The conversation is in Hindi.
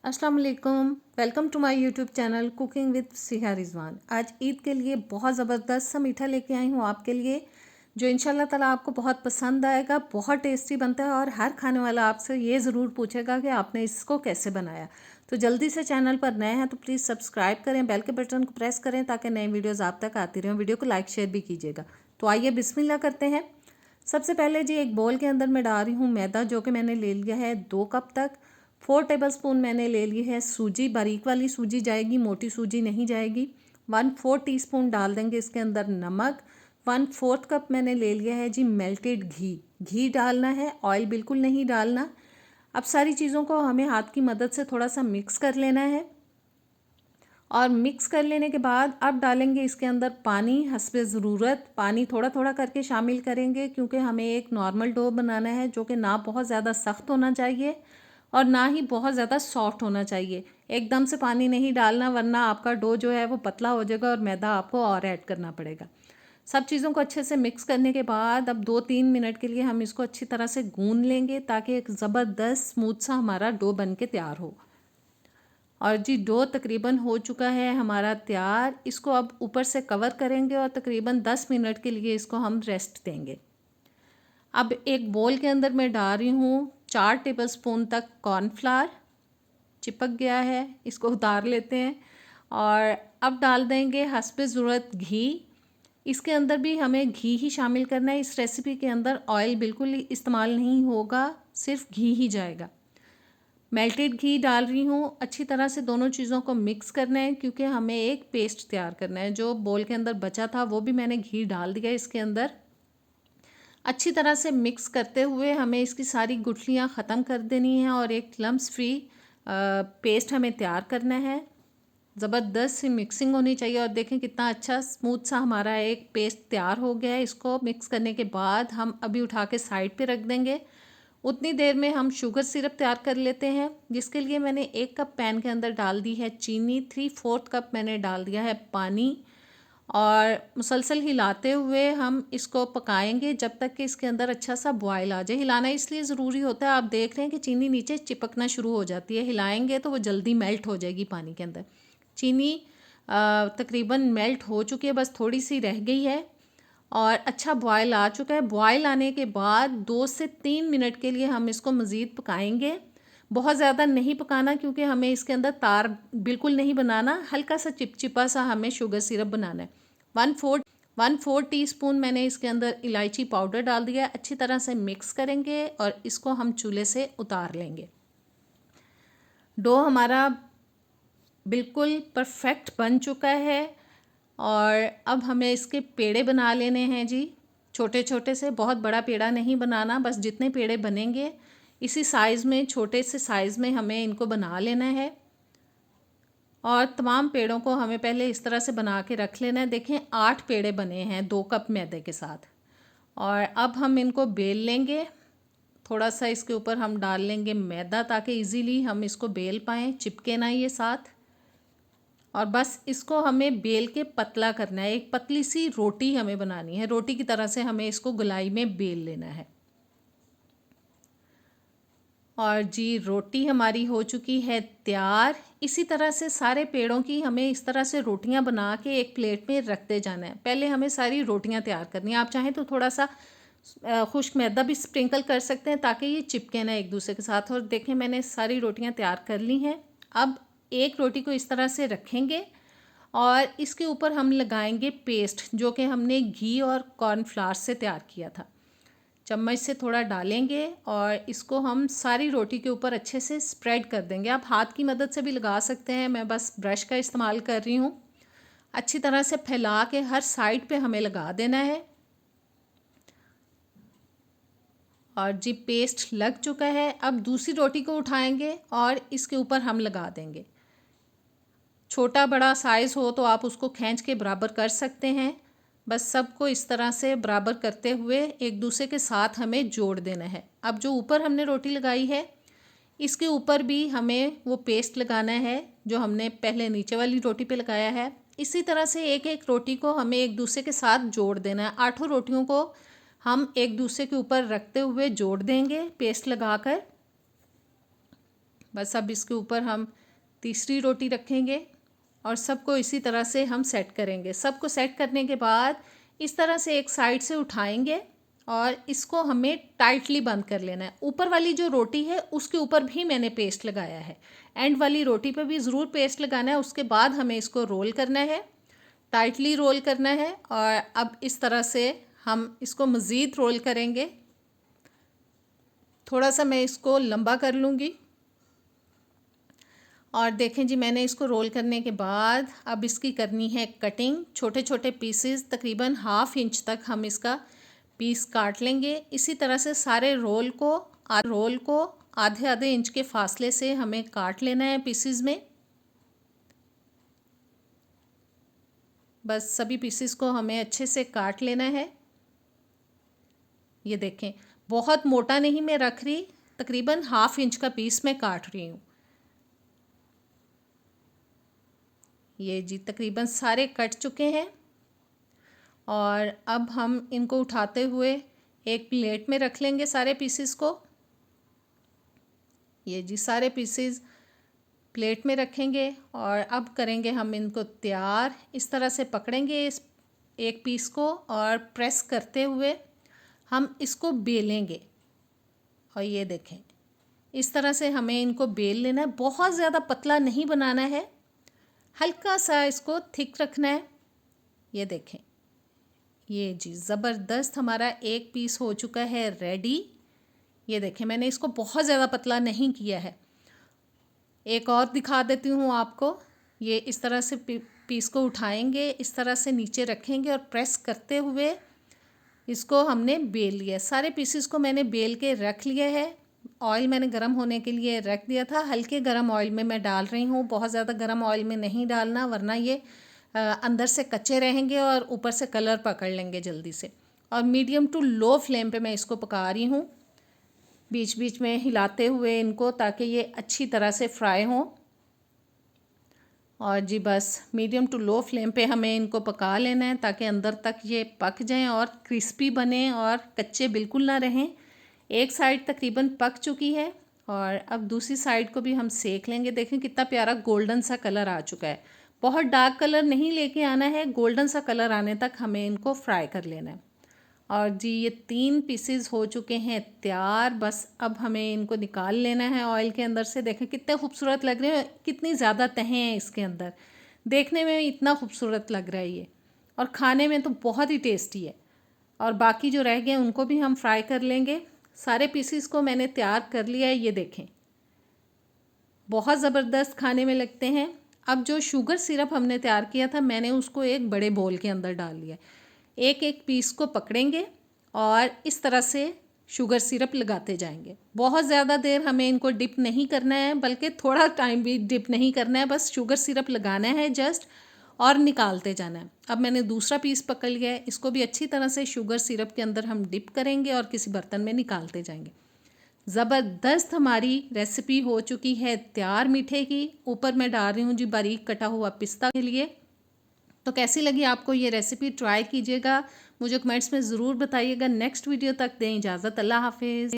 अस्सलाम वालेकुम। Welcome to my YouTube channel cooking with Siha Rizwan. आज ईद के लिए बहुत ज़बरदस्त सा मीठा लेके आई हूँ आपके लिए, जो इंशाल्लाह ताला आपको बहुत पसंद आएगा। बहुत टेस्टी बनता है और हर खाने वाला आपसे ये ज़रूर पूछेगा कि आपने इसको कैसे बनाया। तो जल्दी से चैनल पर नए हैं तो प्लीज़ सब्सक्राइब करें, बेल के बटन को प्रेस करें ताकि नई वीडियोज़ आप तक आती रहें। वीडियो को लाइक शेयर भी कीजिएगा। तो आइए बिस्मिल्लाह करते हैं। सबसे पहले जी एक बोल के अंदर मैं डाल रही हूँ मैदा, जो कि मैंने ले लिया है 2 कप तक। 4 टेबलस्पून मैंने ले ली है सूजी, बारीक वाली सूजी जाएगी, मोटी सूजी नहीं जाएगी। 1/4 टीस्पून डाल देंगे इसके अंदर नमक। 1/4 कप मैंने ले लिया है जी मेल्टेड घी। घी डालना है, ऑयल बिल्कुल नहीं डालना। अब सारी चीज़ों को हमें हाथ की मदद से थोड़ा सा मिक्स कर लेना है और मिक्स कर लेने के बाद अब डालेंगे इसके अंदर पानी हस्बे ज़रूरत। पानी थोड़ा थोड़ा करके शामिल करेंगे क्योंकि हमें एक नॉर्मल डो बनाना है जो कि ना बहुत ज़्यादा सख्त होना चाहिए और ना ही बहुत ज़्यादा सॉफ्ट होना चाहिए। एकदम से पानी नहीं डालना वरना आपका डो जो है वो पतला हो जाएगा और मैदा आपको और ऐड करना पड़ेगा। सब चीज़ों को अच्छे से मिक्स करने के बाद अब 2-3 मिनट के लिए हम इसको अच्छी तरह से गूंद लेंगे ताकि एक ज़बरदस्त स्मूथ सा हमारा डो बन के तैयार हो। और जी डो तकरीबन हो चुका है हमारा तैयार। इसको अब ऊपर से कवर करेंगे और तकरीबन 10 मिनट के लिए इसको हम रेस्ट देंगे। अब एक बोल के अंदर मैं डाल रही हूँ 4 टेबलस्पून तक कॉर्नफ्लावर। चिपक गया है, इसको उतार लेते हैं। और अब डाल देंगे हस्बे ज़रूरत घी। इसके अंदर भी हमें घी ही शामिल करना है। इस रेसिपी के अंदर ऑयल बिल्कुल इस्तेमाल नहीं होगा, सिर्फ घी ही जाएगा। मेल्टेड घी डाल रही हूँ। अच्छी तरह से दोनों चीज़ों को मिक्स करना है क्योंकि हमें एक पेस्ट तैयार करना है। जो बोल के अंदर बचा था वो भी मैंने घी डाल दिया इसके अंदर। अच्छी तरह से मिक्स करते हुए हमें इसकी सारी गुठलियाँ ख़त्म कर देनी है और एक लम्स फ्री पेस्ट हमें तैयार करना है। ज़बरदस्त सी मिक्सिंग होनी चाहिए और देखें कितना अच्छा स्मूथ सा हमारा एक पेस्ट तैयार हो गया है। इसको मिक्स करने के बाद हम अभी उठा के साइड पे रख देंगे। उतनी देर में हम शुगर सिरप तैयार कर लेते हैं, जिसके लिए मैंने 1 कप पैन के अंदर डाल दी है चीनी। 3/4 कप मैंने डाल दिया है पानी और मुसलसल हिलाते हुए हम इसको पकाएंगे जब तक कि इसके अंदर अच्छा सा बॉयल आ जाए। हिलाना इसलिए ज़रूरी होता है, आप देख रहे हैं कि चीनी नीचे चिपकना शुरू हो जाती है। हिलाएंगे तो वो जल्दी मेल्ट हो जाएगी पानी के अंदर। चीनी तकरीबन मेल्ट हो चुकी है, बस थोड़ी सी रह गई है और अच्छा बॉयल आ चुका है। बॉयल आने के बाद 2 से 3 मिनट के लिए हम इसको मज़ीद पकाएंगे। बहुत ज़्यादा नहीं पकाना क्योंकि हमें इसके अंदर तार बिल्कुल नहीं बनाना, हल्का सा चिपचिपा सा हमें शुगर सिरप बनाना है। 1/4 टीस्पून मैंने इसके अंदर इलायची पाउडर डाल दिया है। अच्छी तरह से मिक्स करेंगे और इसको हम चूल्हे से उतार लेंगे। डो हमारा बिल्कुल परफेक्ट बन चुका है और अब हमें इसके पेड़े बना लेने हैं जी, छोटे छोटे से। बहुत बड़ा पेड़ा नहीं बनाना, बस जितने पेड़े बनेंगे इसी साइज़ में, छोटे से साइज़ में हमें इनको बना लेना है। और तमाम पेड़ों को हमें पहले इस तरह से बना के रख लेना है। देखें 8 पेड़े बने हैं 2 कप मैदे के साथ। और अब हम इनको बेल लेंगे। थोड़ा सा इसके ऊपर हम डाल लेंगे मैदा ताकि इजीली हम इसको बेल पाएँ, चिपके ना ये साथ। और बस इसको हमें बेल के पतला करना है। एक पतली सी रोटी हमें बनानी है, रोटी की तरह से हमें इसको गोलाई में बेल लेना है। और जी रोटी हमारी हो चुकी है तैयार। इसी तरह से सारे पेड़ों की हमें इस तरह से रोटियां बना के एक प्लेट में रखते जाना है। पहले हमें सारी रोटियां तैयार करनी है। आप चाहें तो थोड़ा सा खुश्क मैदा भी स्प्रिंकल कर सकते हैं ताकि ये चिपके ना एक दूसरे के साथ। और देखें मैंने सारी रोटियां तैयार कर ली हैं। अब एक रोटी को इस तरह से रखेंगे और इसके ऊपर हम लगाएंगे पेस्ट जो कि हमने घी और कॉर्नफ्लावर से तैयार किया था। चम्मच से थोड़ा डालेंगे और इसको हम सारी रोटी के ऊपर अच्छे से स्प्रेड कर देंगे। आप हाथ की मदद से भी लगा सकते हैं, मैं बस ब्रश का इस्तेमाल कर रही हूँ। अच्छी तरह से फैला के हर साइड पे हमें लगा देना है। और जी पेस्ट लग चुका है। अब दूसरी रोटी को उठाएंगे और इसके ऊपर हम लगा देंगे। छोटा बड़ा साइज़ हो तो आप उसको खींच के बराबर कर सकते हैं। बस सबको इस तरह से बराबर करते हुए एक दूसरे के साथ हमें जोड़ देना है। अब जो ऊपर हमने रोटी लगाई है इसके ऊपर भी हमें वो पेस्ट लगाना है जो हमने पहले नीचे वाली रोटी पे लगाया है। इसी तरह से एक एक रोटी को हमें एक दूसरे के साथ जोड़ देना है। 8 रोटियों को हम एक दूसरे के ऊपर रखते हुए जोड़ देंगे पेस्ट लगाकर। बस अब इसके ऊपर हम तीसरी रोटी रखेंगे और सबको इसी तरह से हम सेट करेंगे। सबको सेट करने के बाद इस तरह से एक साइड से उठाएंगे और इसको हमें टाइटली बंद कर लेना है। ऊपर वाली जो रोटी है उसके ऊपर भी मैंने पेस्ट लगाया है, एंड वाली रोटी पर भी ज़रूर पेस्ट लगाना है। उसके बाद हमें इसको रोल करना है, टाइटली रोल करना है। और अब इस तरह से हम इसको मज़ीद रोल करेंगे। थोड़ा सा मैं इसको लंबा कर लूँगी और देखें जी, मैंने इसको रोल करने के बाद अब इसकी करनी है कटिंग। छोटे छोटे पीसेस, तकरीबन 1/2 इंच तक हम इसका पीस काट लेंगे। इसी तरह से सारे रोल को आधे आधे इंच के फासले से हमें काट लेना है पीसेस में। बस सभी पीसेस को हमें अच्छे से काट लेना है। ये देखें, बहुत मोटा नहीं मैं रख रही, तकरीबन 1/2 इंच का पीस मैं काट रही हूँ। ये जी तकरीबन सारे कट चुके हैं और अब हम इनको उठाते हुए एक प्लेट में रख लेंगे सारे पीसेस को। ये जी सारे पीसेस प्लेट में रखेंगे और अब करेंगे हम इनको तैयार। इस तरह से पकड़ेंगे इस एक पीस को और प्रेस करते हुए हम इसको बेलेंगे। और ये देखें, इस तरह से हमें इनको बेल लेना है। बहुत ज़्यादा पतला नहीं बनाना है, हल्का सा इसको थिक रखना है। ये देखें, ये जी ज़बरदस्त हमारा एक पीस हो चुका है रेडी। ये देखें, मैंने इसको बहुत ज़्यादा पतला नहीं किया है। एक और दिखा देती हूँ आपको। ये इस तरह से पीस को उठाएंगे, इस तरह से नीचे रखेंगे और प्रेस करते हुए इसको हमने बेल लिया। सारे पीसेस को मैंने बेल के रख लिया है। ऑयल मैंने गर्म होने के लिए रख दिया था। हल्के गर्म ऑयल में मैं डाल रही हूँ, बहुत ज़्यादा गर्म ऑयल में नहीं डालना, वरना ये अंदर से कच्चे रहेंगे और ऊपर से कलर पकड़ लेंगे जल्दी से। और मीडियम टू लो फ्लेम पे मैं इसको पका रही हूँ, बीच बीच में हिलाते हुए इनको, ताकि ये अच्छी तरह से फ्राई हों। और जी बस मीडियम टू लो फ्लेम पे हमें इनको पका लेना है, ताकि अंदर तक ये पक जाएं और क्रिस्पी बने और कच्चे बिल्कुल ना रहें। एक साइड तकरीबन पक चुकी है और अब दूसरी साइड को भी हम सेक लेंगे। देखें कितना प्यारा गोल्डन सा कलर आ चुका है। बहुत डार्क कलर नहीं लेके आना है, गोल्डन सा कलर आने तक हमें इनको फ्राई कर लेना है। और जी ये 3 पीसेस हो चुके हैं तैयार। बस अब हमें इनको निकाल लेना है ऑयल के अंदर से। देखें कितने खूबसूरत लग रहे हैं, कितनी ज़्यादा तहें हैं इसके अंदर, देखने में इतना खूबसूरत लग रहा है ये, और खाने में तो बहुत ही टेस्टी है। और बाकी जो रह गए उनको भी हम फ्राई कर लेंगे। सारे पीसेस को मैंने तैयार कर लिया है। ये देखें, बहुत ज़बरदस्त खाने में लगते हैं। अब जो शुगर सिरप हमने तैयार किया था, मैंने उसको एक बड़े बोल के अंदर डाल लिया। एक एक पीस को पकड़ेंगे और इस तरह से शुगर सिरप लगाते जाएंगे। बहुत ज़्यादा देर हमें इनको डिप नहीं करना है, बल्कि थोड़ा टाइम भी डिप नहीं करना है, बस शुगर सिरप लगाना है जस्ट, और निकालते जाना है। अब मैंने दूसरा पीस पकड़ लिया है, इसको भी अच्छी तरह से शुगर सिरप के अंदर हम डिप करेंगे और किसी बर्तन में निकालते जाएंगे। ज़बरदस्त हमारी रेसिपी हो चुकी है तैयार मीठे की। ऊपर मैं डाल रही हूँ जी बारीक कटा हुआ पिस्ता के लिए। तो कैसी लगी आपको ये रेसिपी? ट्राई कीजिएगा, मुझे कमेंट्स में ज़रूर बताइएगा। नेक्स्ट वीडियो तक दें इजाज़त। अल्लाह हाफिज़।